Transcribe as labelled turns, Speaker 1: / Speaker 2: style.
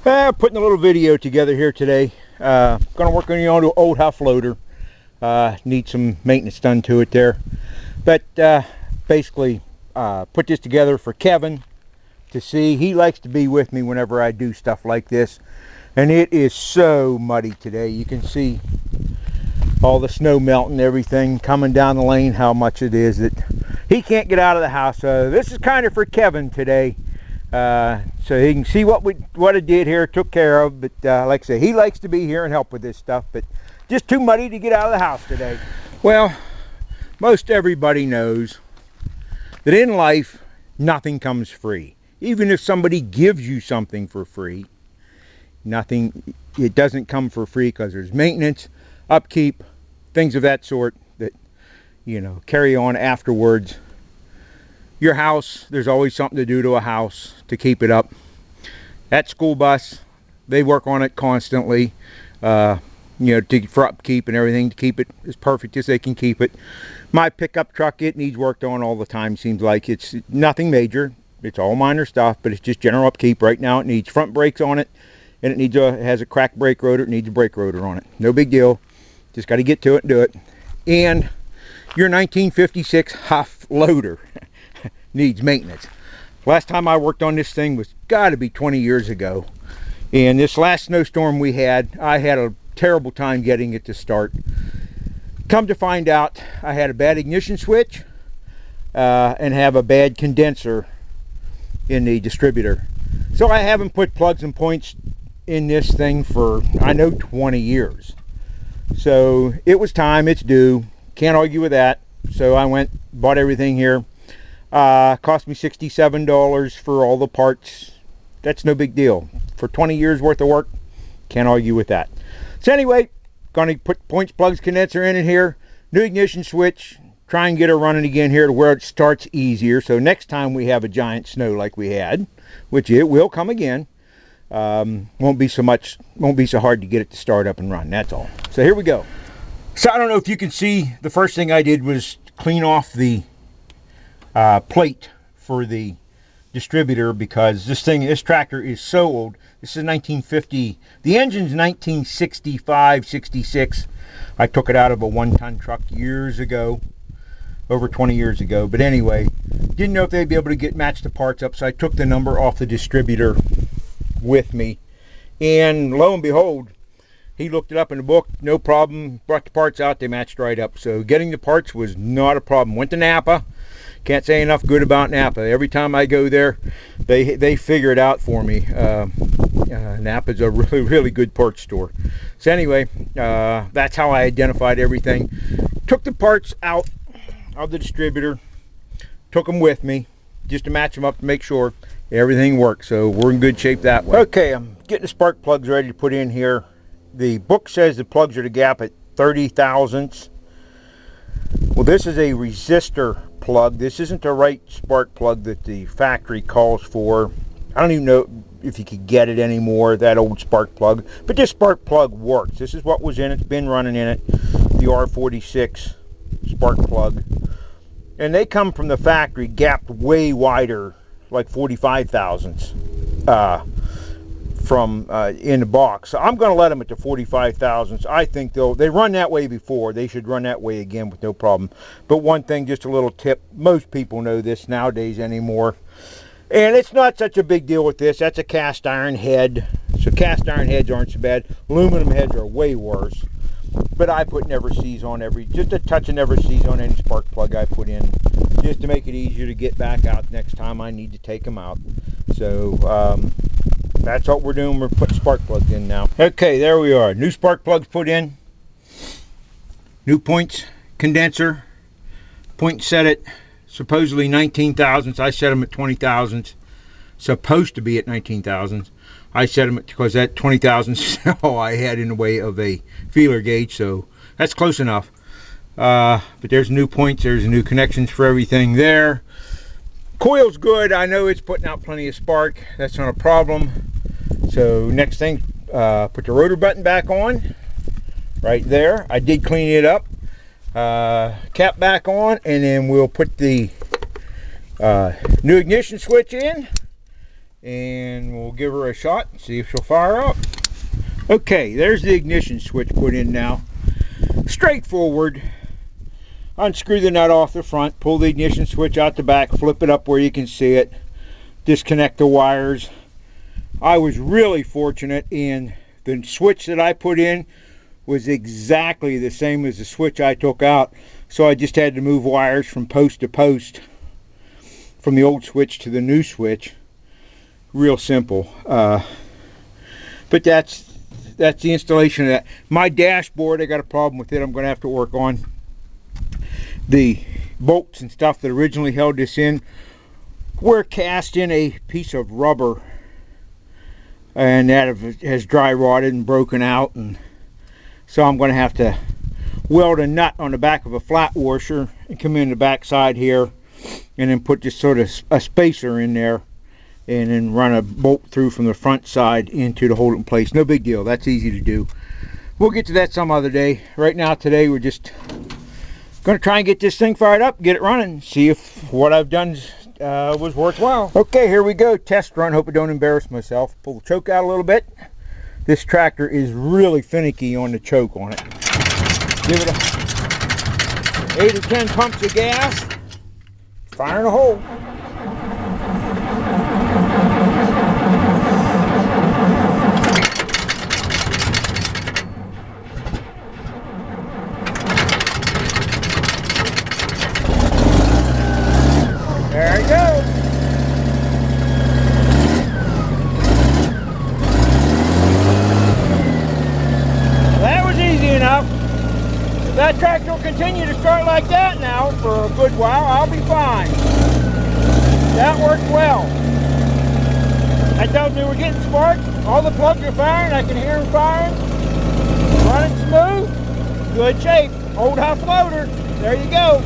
Speaker 1: Putting a little video together here today. Gonna work on the old Hough Loader. Need some maintenance done to it there. But basically put this together for Kevin to see. He likes to be with me whenever I do stuff like this. And it is so muddy today. You can see all the snow melting, everything coming down the lane, how much it is that he can't get out of the house. So this is kind of for Kevin today. So he can see what I did here, took care of. But like I say, he likes to be here and help with this stuff, but just too muddy to get out of the house today. Well, most everybody knows that in life, nothing comes free. Even if somebody gives you something for free, it doesn't come for free, because there's maintenance, upkeep, things of that sort that, you know, carry on afterwards. Your house, there's always something to do to a house to keep it up. That school bus, they work on it constantly, you know, for upkeep and everything, to keep it as perfect as they can keep it. My pickup truck, it needs worked on all the time. Seems like it's nothing major. It's all minor stuff, but it's just general upkeep. Right now it needs front brakes on it, and it has a cracked brake rotor. It needs a brake rotor on it. No big deal. Just got to get to it and do it. And your 1956 Hough Loader needs maintenance. Last time I worked on this thing was got to be 20 years ago. And this last snowstorm we had, I had a terrible time getting it to start. Come to find out, I had a bad ignition switch and have a bad condenser in the distributor. So I haven't put plugs and points in this thing for, I know, 20 years. So it was time, it's due. Can't argue with that. So I went, bought everything here. Cost me $67 for all the parts. That's no big deal. For 20 years worth of work, can't argue with that. So anyway, gonna put points, plugs, condenser in here. New ignition switch. Try and get her running again here to where it starts easier. So next time we have a giant snow like we had, which it will come again, won't be so hard to get it to start up and run. That's all. So here we go. So I don't know if you can see, the first thing I did was clean off the plate for the distributor, because this tractor is so old. This is 1950. The engine's 1965, 66. I took it out of a 1-ton truck years ago, over 20 years ago. But anyway, didn't know if they'd be able to match the parts up, so I took the number off the distributor with me, and lo and behold, he looked it up in the book, no problem, brought the parts out, they matched right up. So getting the parts was not a problem. Went to Napa. Can't say enough good about Napa. Every time I go there, they figure it out for me. Napa's a really good parts store. So anyway, that's how I identified everything. Took the parts out of the distributor, took them with me just to match them up to make sure everything works. So we're in good shape that way. Okay, I'm getting the spark plugs ready to put in here. The book says the plugs are to gap at 30 thousandths. Well, this is a resistor plug. This isn't the right spark plug that the factory calls for. I don't even know if you could get it anymore, that old spark plug. But this spark plug works. This is what was in it. It's been running in it. The R46 spark plug. And they come from the factory gapped way wider, like 45 thousandths from in the box. So I'm going to let them at the 45 thousandths. I think they run that way before. They should run that way again with no problem. But one thing, just a little tip, most people know this nowadays anymore, and it's not such a big deal with this. That's a cast iron head, so cast iron heads aren't so bad. Aluminum heads are way worse. But I put never sees on just a touch of never sees on any spark plug I put in, just to make it easier to get back out next time I need to take them out. So that's what we're doing. We're putting spark plugs in now. Okay, there we are. New spark plugs put in. New points, condenser. Point set at supposedly 19 thousandths. I set them at 20 thousandths. Supposed to be at 19 thousandths. I set them because that 20 thousandths is all I had in the way of a feeler gauge, so that's close enough. But there's new points, there's new connections for everything there. Coil's good. I know it's putting out plenty of spark. That's not a problem. So next thing, put the rotor button back on right there. I did clean it up. Cap back on, and then we'll put the new ignition switch in, and we'll give her a shot and see if she'll fire up. Okay, there's the ignition switch put in now. Straightforward. Unscrew the nut off the front, pull the ignition switch out the back, flip it up where you can see it, disconnect the wires. I was really fortunate in the switch that I put in was exactly the same as the switch I took out, so I just had to move wires from post to post from the old switch to the new switch. Real simple. But that's the installation of that. My dashboard, I got a problem with it. I'm going to have to work on the bolts and stuff that originally held this in. Were cast in a piece of rubber, and that has dry rotted and broken out, and so I'm going to have to weld a nut on the back of a flat washer and come in the back side here and then put just sort of a spacer in there and then run a bolt through from the front side into to hold it in place. No big deal. That's easy to do. We'll get to that some other day. Right now, today, we're just going to try and get this thing fired up, get it running, see if what I've done was worthwhile. Okay, here we go. Test run. Hope I don't embarrass myself. Pull the choke out a little bit. This tractor is really finicky on the choke on it. Give it 8 or 10 pumps of gas. Fire in a hole. There you go. That was easy enough. If that tractor will continue to start like that now for a good while, I'll be fine. That worked well. I told you we're getting sparks. All the plugs are firing. I can hear them firing. Running smooth. Good shape. Old Hough Loader. There you go.